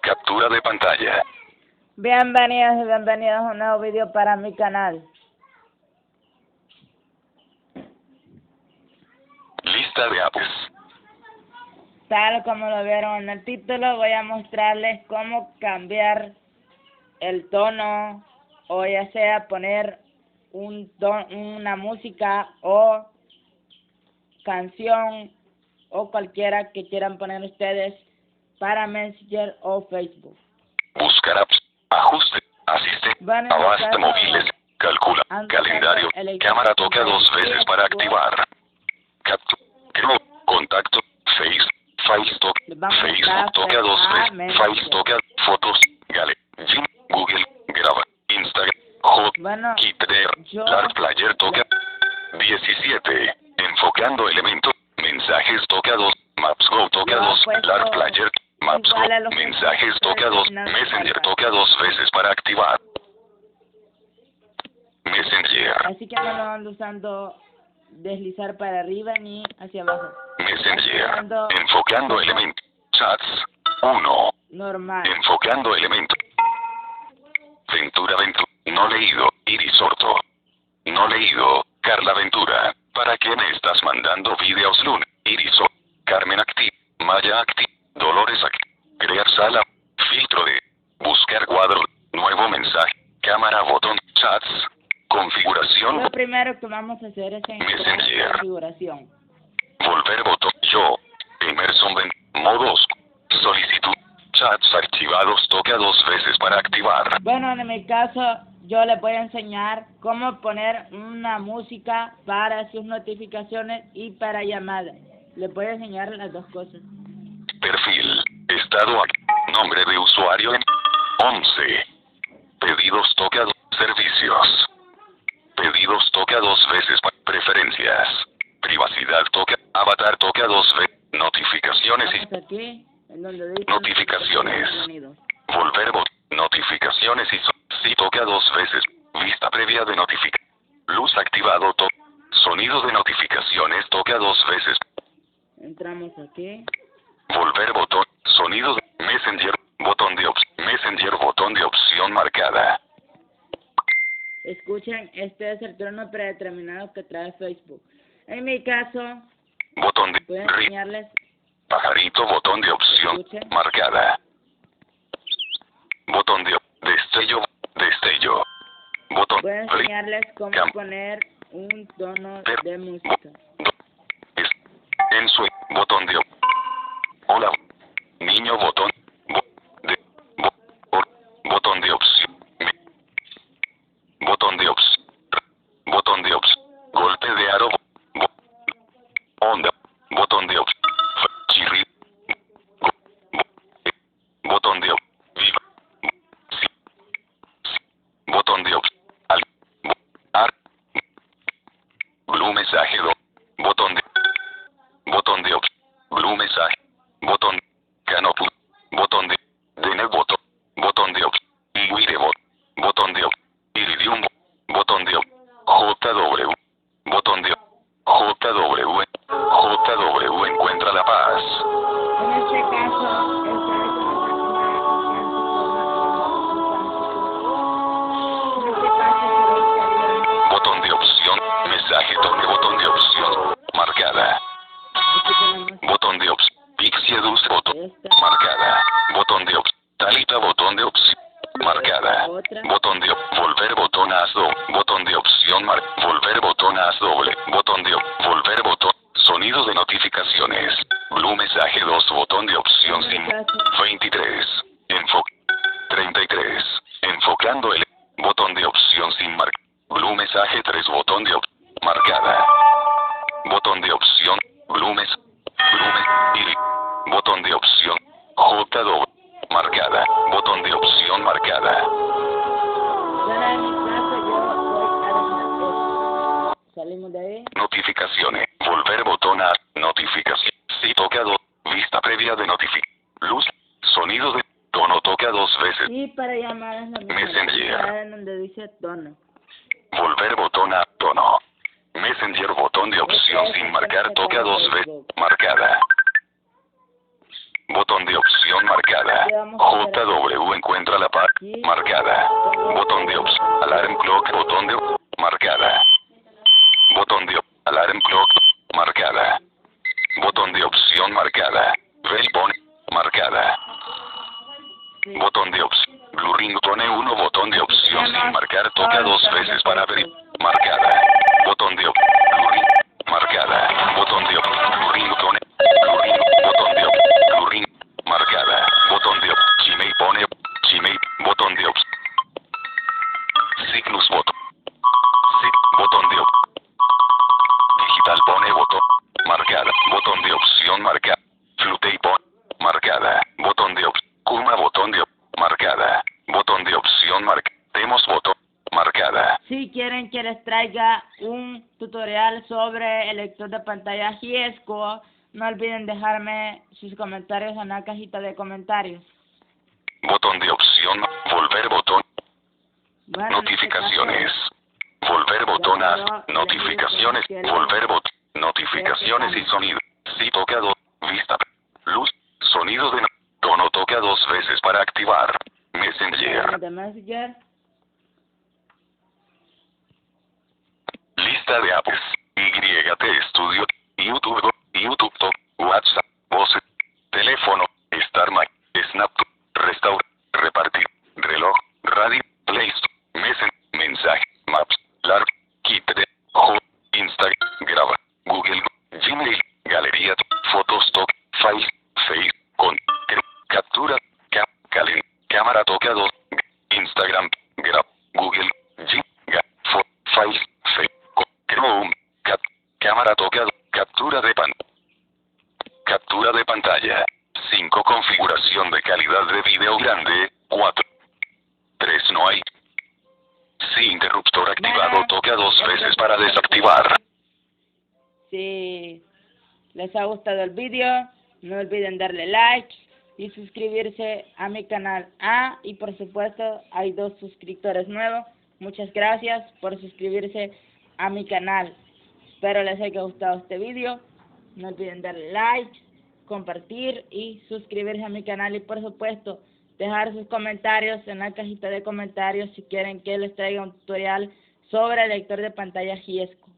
Captura de pantalla. Bienvenidos y bienvenidos a un nuevo video para mi canal. Lista de apps. Tal como lo vieron en el título, voy a mostrarles cómo cambiar el tono o ya sea poner una música o canción o cualquiera que quieran poner ustedes para Messenger o Facebook. Buscar apps. Ajuste. Asiste. Bueno, Abasta móviles. Calcula. antes Calendario. el Cámara toca dos veces para activar. Contacto. Facebook Facebook toca dos veces. Facebook toca. Fotos. Gale. Google. Graba. Instagram. Bueno, Lark Player toca 17. Enfocando elemento. Mensajes toca 2. Maps Go toca 2. Lark Player. Maps Go. Mensajes toca 2. Messenger toca dos veces para activar. Messenger. Así que no lo ando usando deslizar para arriba ni hacia abajo. Messenger. Enfocando elemento. Chats. 1. Normal. Enfocando elemento. Ventura. No leído. Iris Orto. No leído. Carla Ventura. ¿Para qué me estás mandando videos, Luna? Iris Orto. Carmen Acti. Maya Acti. Dolores Acti. Crear sala. Filtro de. Buscar cuadro. Nuevo mensaje. Cámara, botón. Chats. Configuración. Lo primero que vamos a hacer es encontrar Messenger. configuración. Volver botón. Yo. Emerson modos. Solicitud. Chats archivados toca dos veces para activar. Bueno, en mi caso, yo les voy a enseñar cómo poner una música para sus notificaciones y para llamadas. Les voy a enseñar las dos cosas. Perfil. Estado. Nombre de usuario. 11. Pedidos toca servicios. Pedidos toca dos veces. Preferencias. Privacidad toca. Avatar toca dos veces. Notificaciones y Vamos aquí, en donde dice notificaciones. Volver notificaciones y sí toca dos veces. Vista previa de notificaciones. Luz activado. Sonido de notificaciones toca dos veces. Entramos aquí. Volver botón. Sonido de Messenger. Botón de Messenger. Botón de opción marcada. Escuchen, este es el tono predeterminado que trae Facebook. En mi caso, Botón de voy a enseñarles. Pajarito. Botón de opción Escuchen. marcada. Botón de destello. Destello. Botón. Voy a enseñarles cómo poner un tono de música. En su botón de hola niño botón botón de opción botón de opción golpe de aro onda botón de opción chirri botón de viva botón de opción blue mensaje botón de opción blue mensaje botón canopy botón de net botón de opción Wire botón de opción Iridium botón de JW botón de JW encuentra la paz. En este caso, Botón de opción mensaje toque botón de opción marcada. Botón de opción Pixie Dulce botón marcada. Botón de opción Talita botón de opción marcada. Botón de volver botón botón de opción volver botón doble. Botón de volver botón sonido de notificaciones. Blue mensaje 2 botón de opción sin 23. Enfoque 33. Enfocando el botón de opción sin marca. Blue mensaje 3 botón de marcada. Botón de opción Blue botón de opción JW marcada. Botón de opción marcada. Salimos de ahí. Notificaciones. Volver botón notificación. Si toca vista previa de luz. Sonido de tono toca dos veces. Y para llamadas la misma. Messenger. En donde dice tono. Volver botón tono. Messenger botón de opción sin marcar toca dos veces. Marcada. Botón de opción marcada. JW encuentra la par. Marcada. Botón de opción. Alarm clock. Botón de marcada. Botón de alarm clock. Marcada. Botón de opción marcada. Bell pone. Marcada. Botón de opción. Blue ring pone 1. Botón de opción sin marcar. Toca 2 veces para ver. Marcada. Botón de opción. Blue ring. Marcada. Botón de opción. Blue ring pone. Blue ring. Botón de opción. Blue ring. Marcada. Botón de opción. Gmail pone. Gmail. Botón de opción. Cygnus botón. Botón de opción. Digital pone botón. Marcada. Botón de opción marcada. Flutey pone. Marcada. Botón de opción. Kuma botón de marcada. Botón de opción Demos botón. Marcada. Si quieren que les traiga un tutorial sobre el lector de pantalla Giesco, no olviden dejarme sus comentarios en la cajita de comentarios. Botón de opción. Volver botón. Bueno, notificaciones. Volver botón a notificaciones. Volver botón. Notificaciones y sonido. Si toca vista. Luz. Sonido de tono toca 2 veces para activar. Messenger. De Messenger. Lista de apps. YT Studio. YouTube. YouTube Top. WhatsApp. Voz. Teléfono. Star Mac. Snap. Restaur. Repartir. Reloj. Radio. Play Store. Messenger. Mensaje. Maps. Lark. Kit de. Instagram. Graba. Google. Gmail. Galería. Fotos. Top. Files. Face. Con. Captura. Cámara toca 2. Instagram. Grab. Google. Files. Chrome. Cámara toca. Captura de captura de pantalla. 5. Configuración de calidad de video grande. 4. 3. No hay. Si interruptor activado toca 2 veces para desactivar. Si les ha gustado el vídeo, no olviden darle like y suscribirse a mi canal. Y por supuesto hay 2 suscriptores nuevos. Muchas gracias por suscribirse a mi canal. Espero les haya gustado este vídeo. No olviden darle like, compartir y suscribirse a mi canal. Y por supuesto dejar sus comentarios en la cajita de comentarios si quieren que les traiga un tutorial sobre el lector de pantalla Giesco.